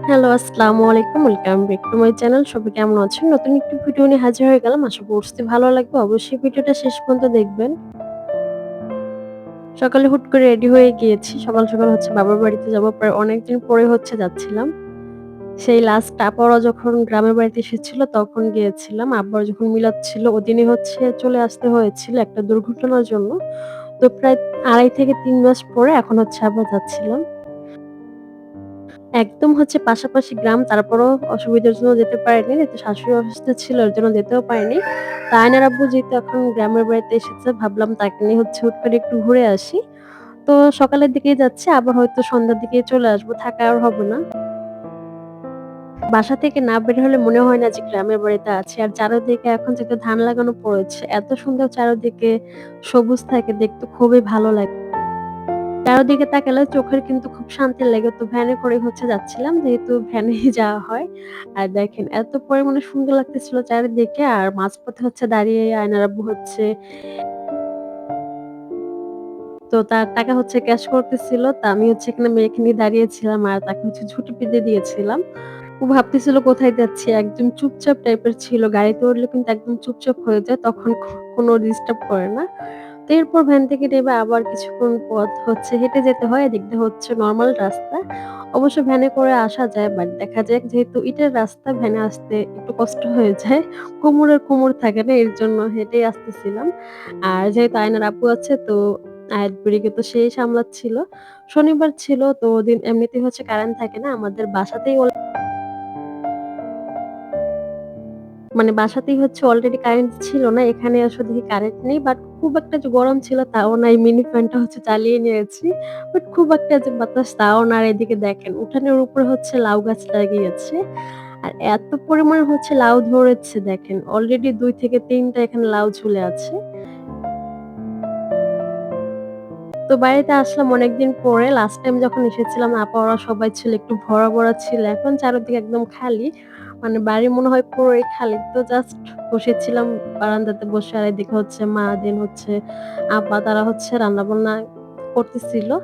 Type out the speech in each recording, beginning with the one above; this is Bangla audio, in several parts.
হ্যালো, আসসালামু আলাইকুম। Welcome back to my channel. সবাই কেমন আছেন? নতুন একটি ভিডিও নিয়ে হাজির হয়ে গেলাম। আশা করছি ভালো লাগবে। অবশ্যই ভিডিওটা শেষ পর্যন্ত দেখবেন। সকালে হুট করে রেডি হয়ে গিয়েছি। সকাল হচ্ছে বাবার বাড়িতে যাবো। প্রায় অনেকদিন পরে হচ্ছে যাচ্ছিলাম। সেই লাস্ট আপারা যখন গ্রামের বাড়িতে এসেছিল তখন গিয়েছিলাম। আব্বার যখন মিলাদ ছিল ওদিনই হচ্ছে চলে আসতে হয়েছিল একটা দুর্ঘটনার জন্য। তো প্রায় ২.৫ থেকে ৩ মাস পরে এখন হচ্ছে আবার যাচ্ছিলাম। একদম হচ্ছে পাশাপাশি গ্রাম। তারপরেও অসুবিধার জন্য যেতে পারিনি। যেহেতু শাশুড়ি অসুস্থ ছিল এর জন্য যেতেও পারিনি। তো আয়নার আব্বু যেহেতু এখন গ্রামের বাড়িতে এসেছে ভাবলাম তাকে নিয়ে হচ্ছে হুট করে একটু ঘুরে আসি। তো সকালের দিকেই যাচ্ছি আবার হয়তো সন্ধ্যার দিকেই চলে আসবো। থাকা আর হবে না। বাসা থেকে না বের হলে মনে হয় না যে গ্রামের বাড়িতে আছি। আর চারদিকে এখন যেহেতু ধান লাগানো পড়েছে, এত সুন্দর চারদিকে সবুজ থাকে দেখতে খুবই ভালো লাগে। চারদিকে তাকালে চোখের কিন্তু খুব শান্তি লাগে। তো ভ্যানে করে হচ্ছে যাচ্ছিলাম। যেহেতু ভ্যানেই যাওয়া হয়। আর দেখেন এত পরিমাণে সুন্দর লাগতেছিল চারিদিকে। আর মাঝপথে হচ্ছে দাঁড়িয়ে আয়নার আব্বু হচ্ছে তো তার টাকা হচ্ছে ক্যাশ করতেছিল। তা আমি হচ্ছে এখানে মেয়েকে নিয়ে দাঁড়িয়েছিলাম আর তাকে হচ্ছে ঝুঁটি পিঁধে দিয়েছিলাম। ও ভাবতেছিল কোথায় যাচ্ছি। একদম চুপচাপ টাইপের ছিল। গাড়িতে উঠলে কিন্তু একদম চুপচাপ হয়ে যায়। তখন কোনো ডিস্টার্ব করে না। তো এরপর ভ্যান থেকে নেমে আবার কিছুক্ষণ পথ হচ্ছে হেঁটে যেতে হয়। এদিক দিয়ে হচ্ছে নরমাল রাস্তা। অবশ্য ভ্যানে করে আসা যায়। বাট দেখা যায় যেহেতু ইটের রাস্তা ভ্যানে আসতে একটু কষ্ট হয়ে যায়। কোমরের কোমর থাকে না এর জন্য হেঁটেই আসতেছিলাম। আর যেহেতু আয়নার আপু আছে তো আয়াত বুড়িকে তো সেই সামলাচ্ছিল। শনিবার ছিল তো ওদিন এমনিতেই হচ্ছে কারেন্ট থাকে না। আমাদের বাসাতেই মানে বাসাতেই হচ্ছে অলরেডি কারেন্ট ছিল না। এখানে আসলে দেখি কারেন্ট নেই। বাট খুব একটা যে গরম ছিল তাও না। এই মিনি ফ্যানটা হচ্ছে চালিয়ে নিয়েছি। বাট খুব একটা যে বাতাস তাও না। আর এদিকে দেখেন উঠানের উপরে হচ্ছে লাউ গাছ লাগিয়েছে। আর এত পরিমাণে হচ্ছে লাউ ধরেছে দেখেন। অলরেডি ২ থেকে ৩ টা এখানে লাউ ঝুলে আছে। তো বাড়িতে আসলাম অনেকদিন পরে। লাস্ট টাইম যখন এসেছিলাম আপা ওরা সবাই ছিল একটু ভরা ছিল। এখন চারদিকে একদম খালি। মানে বাড়ি মনে হয় পুরোই খালি। তো জাস্ট বসেছিলাম বারান্দাতে বসে আর এদিকে হচ্ছে মা দেন হচ্ছে আপা তারা হচ্ছে রান্নাবান্না করতেছিল।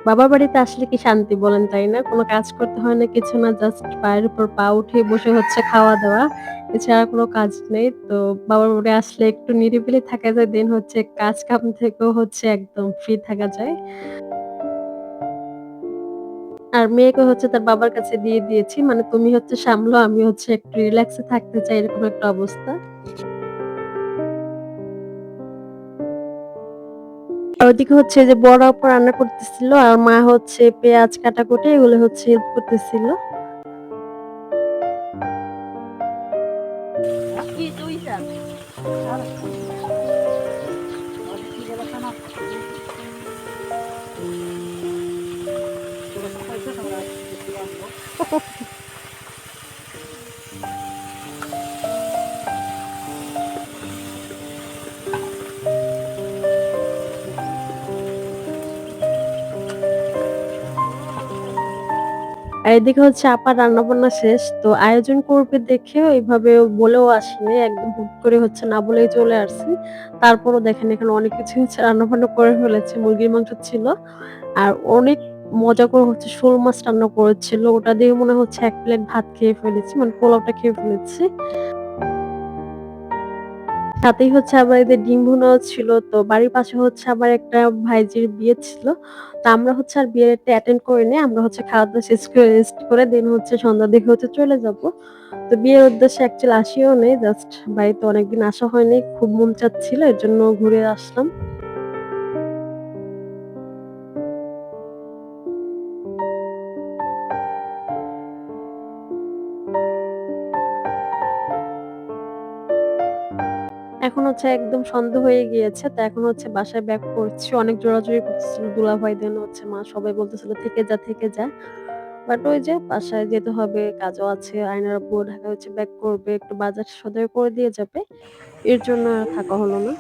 বাবার বাড়িতে আসলে কি শান্তি বলেন, তাই না? কোন কাজ করতে হয় না, কিছু না। জাস্ট পায়ের উপর পা উঠিয়ে বসে হচ্ছে খাওয়া-দাওয়া। এছাড়া কোন কাজ নেই। তো বাবার বাড়ি আসলে একটু নিরিবিলি থাকা যায়। দেন হচ্ছে কাজ-কাম থেকেও হচ্ছে একদম ফ্রি থাকা যায়। আর মেয়েকে হচ্ছে তার বাবার কাছে দিয়ে দিয়েছি। মানে তুমি হচ্ছে সামলাও, আমি হচ্ছে একটু রিল্যাক্স এ থাকতে চাই এরকম একটা অবস্থা। আর ওদিকে হচ্ছে যে বড় আপু রান্না করতেছিল আর মা হচ্ছে পেঁয়াজ কাটাকুটি এগুলো হচ্ছে হেল্প করতেছিল। আর এদিকে হচ্ছে আপার রান্নাবান্না শেষ। তো আয়োজন করবে দেখেও এভাবে বলেও আসিনি। একদম হুট করে হচ্ছে না বলেই চলে আসছি। তারপরও দেখেন এখানে অনেক কিছু হচ্ছে রান্নাবান্না করে ফেলেছে। মুরগির মাংস ছিল। আর অনেক মজা করে হচ্ছে শোল মাছ রান্না করেছিল। ওটা দিয়ে মনে হচ্ছে ১ প্লেট ভাত খেয়ে ফেলেছি। মানে পোলাওটা খেয়ে ফেলেছি। সাথেই হচ্ছে আবার এদের ডিম ভুনাও ছিল। তো বাড়ির পাশে হচ্ছে আবার একটা ভাইঝির বিয়ে ছিল। তো আমরা হচ্ছে আর বিয়েটা অ্যাটেন্ড করিনি। আমরা হচ্ছে খাওয়া-দাওয়া শেষ করে রেস্ট করে দেন হচ্ছে সন্ধ্যার দিকে হচ্ছে চলে যাবো। তো বিয়ের উদ্দেশ্যে অ্যাকচুয়ালি আসিও নাই। জাস্ট বাড়িতে অনেকদিন আসা হয়নি। খুব মন চাচ্ছিল। এজন্য ঘুরে আসলাম। এখন হচ্ছে একদম সন্ধ্যা হয়ে গিয়েছে। তো এখন হচ্ছে বাসায় ব্যাক করছি। অনেক জোরাজুরি করতেছিল দুলাভাই দেন হচ্ছে মা সবাই বলতেছিল, "থেকে যা, থেকে যা।" বাট ওই যে বাসায় যেতে হবে, কাজও আছে। আয়নার আব্বু ঢাকা হচ্ছে ব্যাক করবে। একটু বাজার সদাই করে দিয়ে যাবে। এর জন্য আর থাকা হলো না।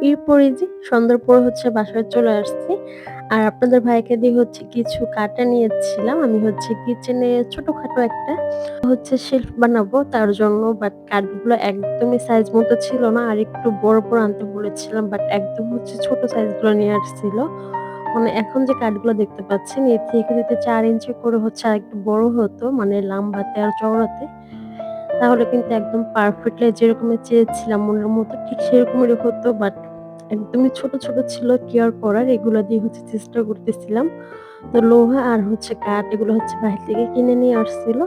এরপরে যে সন্ধ্যার পরে হচ্ছে বাসায় চলে আসছি। আর আপনাদের ভাইকে দিয়ে হচ্ছে কিছু কাটা নিয়েছিলাম। আমি হচ্ছে কিচেনে ছোটখাটো একটা হচ্ছে শেলফ বানাবো তার জন্য। বাট কাঠগুলো একদমই সাইজ মতো ছিল না। আরেকটু বড়, বড় আনতে বলেছিলাম। বাট একদম হচ্ছে ছোট সাইজগুলো নিয়ে আসছিল। মানে এখন যে কাঠগুলো দেখতে পাচ্ছেন এর থেকে যদি ৪ ইঞ্চি করে হচ্ছে আরেকটু বড় হতো মানে লাম্বাতে আর চওড়াতে, তাহলে কিন্তু একদম পারফেক্টলি যেরকমের চেয়েছিলাম মনের মতো ঠিক সেরকমেরই হতো। বাট একদমই ছোট, ছোট ছিল কি আর করার, এগুলো দিয়ে হচ্ছে চেষ্টা করতেছিলাম। তো লোহা আর হচ্ছে কাঠ এগুলো হচ্ছে বাহির থেকে কিনে নিয়ে আসছিল।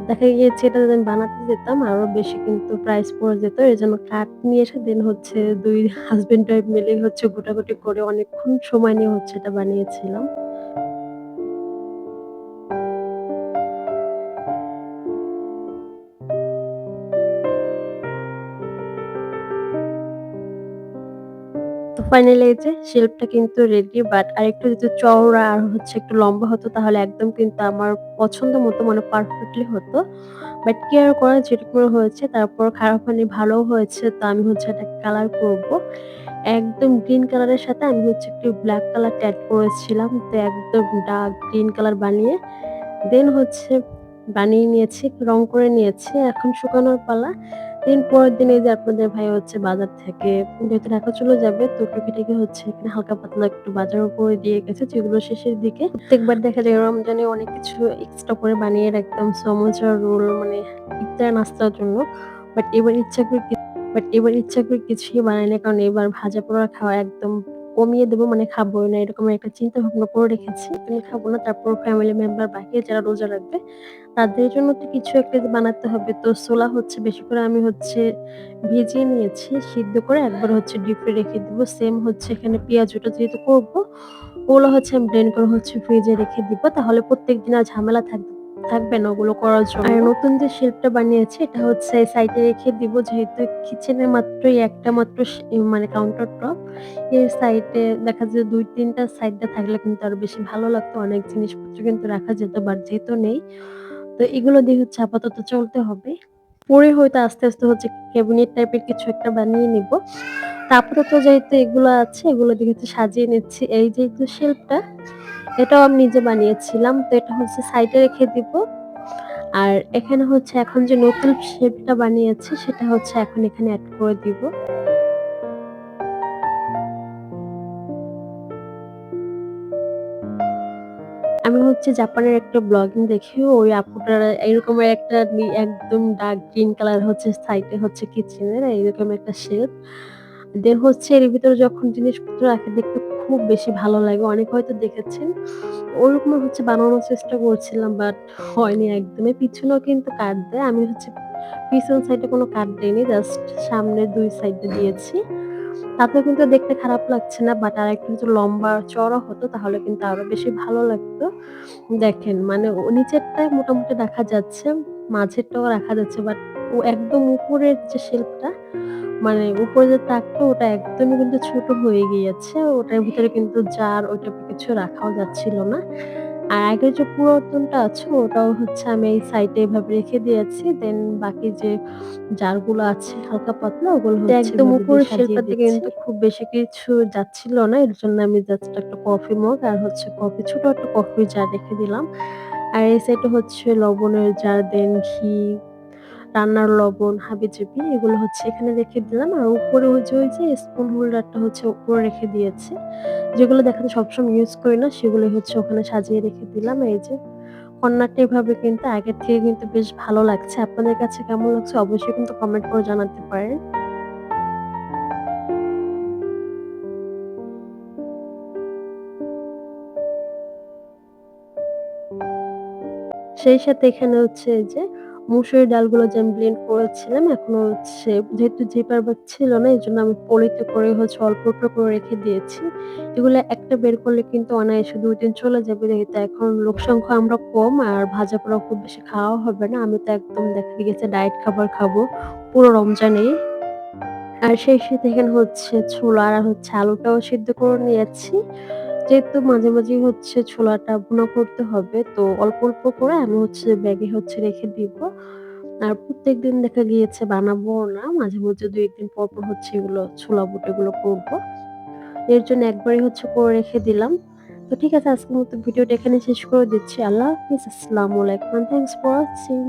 দেখা গিয়েছে এটা যদি আমি বানাতে যেতাম আরো বেশি কিন্তু প্রাইস পড়ে যেত। এজন্য কাঠ নিয়ে এসে দেন হচ্ছে ২ হাসব্যান্ড ওয়াইফ মিলে হচ্ছে গোটাগুটি করে অনেকক্ষণ সময় নিয়ে হচ্ছে এটা বানিয়েছিলাম। তো ফাইনালি এই যে শেলফটা কিন্তু রেডি। বাট আরেকটু যদি চওড়া আর হচ্ছে একটু লম্বা হতো তাহলে একদম কিন্তু আমার পছন্দ মতো মানে পারফেক্টলি হতো। বাট কি আর করা, যেটুকু হয়েছে তারপর খারাপ হয়নি, ভালোও হয়েছে। তো আমি হচ্ছে এটাকে কালার করব। একদম গ্রিন কালারের সাথে আমি হচ্ছে একটু ব্লাক কালারটা এড করেছিলাম। তো একদম ডার্ক গ্রিন কালার বানিয়ে দেন হচ্ছে বানিয়ে নিয়েছি, রং করে নিয়েছি। এখন শুকানোর পালা। পরের দিন এই যে আপনাদের ভাই হচ্ছে বাজার থেকে যেহেতু ঢাকা চলে যাবে তো টুকিটাকি হচ্ছে এখানে হালকা পাতলা একটু বাজারও করে দিয়ে গেছে, যেগুলো শেষের দিকে। প্রত্যেকবার দেখা যায় রমজানে অনেক কিছু এক্সট্রা করে বানিয়ে রাখতাম সমোসা, রোল মানে ইফতার নাস্তার জন্য। বাট এবার ইচ্ছা করে কিছুই বানাই না। কারণ এবার ভাজা পোড়া খাওয়া একদম কমিয়ে দেব, মানে খাবোই না এরকম একটা চিন্তা ভাবনা করে রেখেছি। আমি খাবো না। তারপর ফ্যামিলি মেম্বার বাকি যারা রোজা রাখবে তাদের জন্য তো কিছু একটা যে বানাতে হবে। তো ছোলা হচ্ছে বেশি করে আমি হচ্ছে ভিজিয়ে নিয়েছি। সিদ্ধ করে একবার হচ্ছে ডিপে রেখে দিব। সেম হচ্ছে এখানে পেঁয়াজুটা যেহেতু করব, ওগুলো হচ্ছে আমি ব্লেন্ড করে হচ্ছে ফ্রিজে রেখে দিব। তাহলে প্রত্যেকদিন আর ঝামেলা থাকবে না ওগুলো করার জন্য। আর নতুন যে শেলফটা বানিয়েছি এটা হচ্ছে সাইডে রেখে দিব। যেহেতু কিচেনে মাত্রই একটা মাত্র মানে কাউন্টার টপ। এর সাইডে দেখা যায় ২-৩ টা সাইডটা থাকলে কিন্তু আরো বেশি ভালো লাগতো। অনেক জিনিসপত্র কিন্তু রাখা যেত। বাট যেহেতু নেই, তো এগুলো দিয়ে হচ্ছে আপাতত চলতে হবে। পরে হয়তো আস্তে, আস্তে হচ্ছে ক্যাবিনেট টাইপের কিছু একটা বানিয়ে নিব। তো আপাতত যেহেতু এগুলো আছে এগুলো দিয়ে হচ্ছে সাজিয়ে নিচ্ছি। এই যে শেলফটা এটাও আমি নিজে বানিয়েছিলাম। তো এটা হচ্ছে সাইডে রেখে দিব। আর এখানে হচ্ছে এখন যে নতুন শেপটা বানিয়েছি সেটা হচ্ছে এখন এখানে এড করে দিব। আমি হচ্ছে জাপানের একটা ব্লগিং দেখি ওই আপুটার এরকমের একটা একদম ডার্ক গ্রিন কালার হচ্ছে সাইডে হচ্ছে কিচেনের এরকম একটা শেপ। দেন হচ্ছে এর ভিতরে যখন জিনিসপত্র রাখে দেখতে খুব বেশি ভালো লাগে। অনেকে হয়তো দেখেছেন। ওরকম হচ্ছে বানানোর চেষ্টা করছিলাম বাট হয়নি একদমই। পিছনেও কিন্তু কাট দেয়। আমি হচ্ছে পিছন সাইডে কোনো কাট দেইনি। জাস্ট সামনের ২ সাইডে দিয়েছি। তাতেও কিন্তু দেখতে খারাপ লাগছে না। বাট আরেকটু যদি লম্বা চওড়া হতো তাহলে কিন্তু আরো বেশি ভালো লাগতো। দেখেন মানে ও নিচেরটায় মোটামুটি রাখা যাচ্ছে, মাঝেরটাও রাখা যাচ্ছে। বাট ও একদম উপরের যে শেলফটা মানে উপরে যে তাকটা ওটা একদমই কিন্তু ছোট হয়ে গিয়েছে। ওটার ভিতরে কিন্তু জার ওই টাইপের কিছু রাখাও যাচ্ছিল না। আর আগের যে পুরাতনটা আছে ওটাও হচ্ছে আমি এই সাইডে এভাবে রেখে দিয়েছি। দেন বাকি যে জারগুলো আছে হালকা পাতলা ওগুলো হচ্ছে একদম এভাবে দিয়ে উপরের সাজিয়ে শেলফটাতে দিচ্ছি। কিন্তু খুব বেশি কিছু যাচ্ছিল না। এর জন্য আমি জাস্ট একটা কফি মগ আর হচ্ছে ছোট একটা কফির জার রেখে দিলাম। আর এই সাইডে হচ্ছে লবণের জার, দেন ঘি, রান্নার লবণ, হাবিজাবি এগুলো হচ্ছে এখানে রেখে দিলাম। আর উপরে ওই যে স্পুন হোল্ডারটা হচ্ছে উপরে রেখে দিয়েছি। যেগুলো দেখা যায় সবসময় ইউজ করি না সেগুলোই হচ্ছে ওখানে সাজিয়ে রেখে দিলাম। এই যে কর্নারটা এভাবে কিন্তু আগের থেকে কিন্তু বেশ ভালো লাগছে। আপনাদের কাছে কেমন লাগছে অবশ্যই কিন্তু কমেন্ট করে জানাতে পারেন। সেই সাথে এখানে হচ্ছে এই যে মুসুরির ডালগুলো যে আমি ব্লেন্ড করেছিলাম এখনো হচ্ছে যেহেতু জিপার ব্যাগ ছিল না এজন্য আমি পলিতে করে হচ্ছে অল্প, অল্প করে রেখে দিয়েছি। এগুলো একটা বের করলে কিন্তু অনায়াসে ২ দিন চলে যাবে। যেহেতু এখন লোক সংখ্যা আমরা কম আর ভাজা-পোড়া খুব বেশি খাওয়া হবে না। আমি তো একদম দেখা গেছে ডায়েট খাবার খাবো পুরো রমজানেই। আর সেই সাথে এখানে হচ্ছে ছোলা আর হচ্ছে আলুটাও সিদ্ধ করে নিয়েছি। যেহেতু মাঝে, মাঝেই হচ্ছে ছোলাটা ভুনা করতে হবে। তো অল্প, অল্প করে আমি হচ্ছে ব্যাগে হচ্ছে রেখে দিব। আর প্রত্যেকদিন দেখা গিয়েছে বানাবোও না। মাঝে মধ্যে ২-১ দিন পর হচ্ছে এগুলো ছোলা বুট এগুলো করব। এর জন্য একবারই হচ্ছে করে রেখে দিলাম। তো ঠিক আছে, আজকের মতো ভিডিওটা এখানে শেষ করে দিচ্ছি। আল্লাহ হাফিজ। আসসালামু আলাইকুম। Thanks for watching.